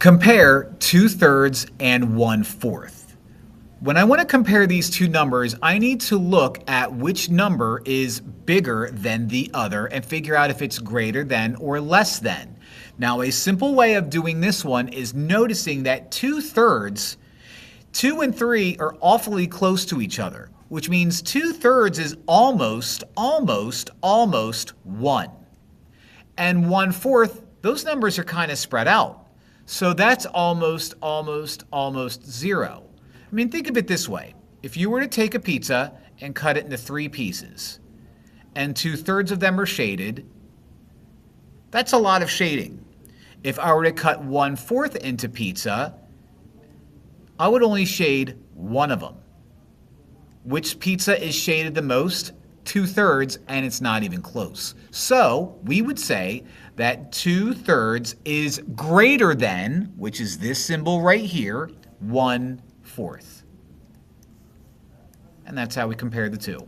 Compare 2/3 and 1/4. When I want to compare these two numbers, I need to look at which number is bigger than the other and figure out if it's greater than or less than. Now, a simple way of doing this one is noticing that 2/3, 2 and 3 are awfully close to each other, which means 2/3 is almost 1. And 1/4, those numbers are kind of spread out. So that's almost 0. I mean, think of it this way. If you were to take a pizza and cut it into 3 pieces, and 2/3 of them are shaded, that's a lot of shading. If I were to cut 1/4 into pizza, I would only shade one of them. Which pizza is shaded the most? 2/3, and it's not even close. So we would say that 2/3 is greater than, which is this symbol right here, 1/4. And that's how we compare the two.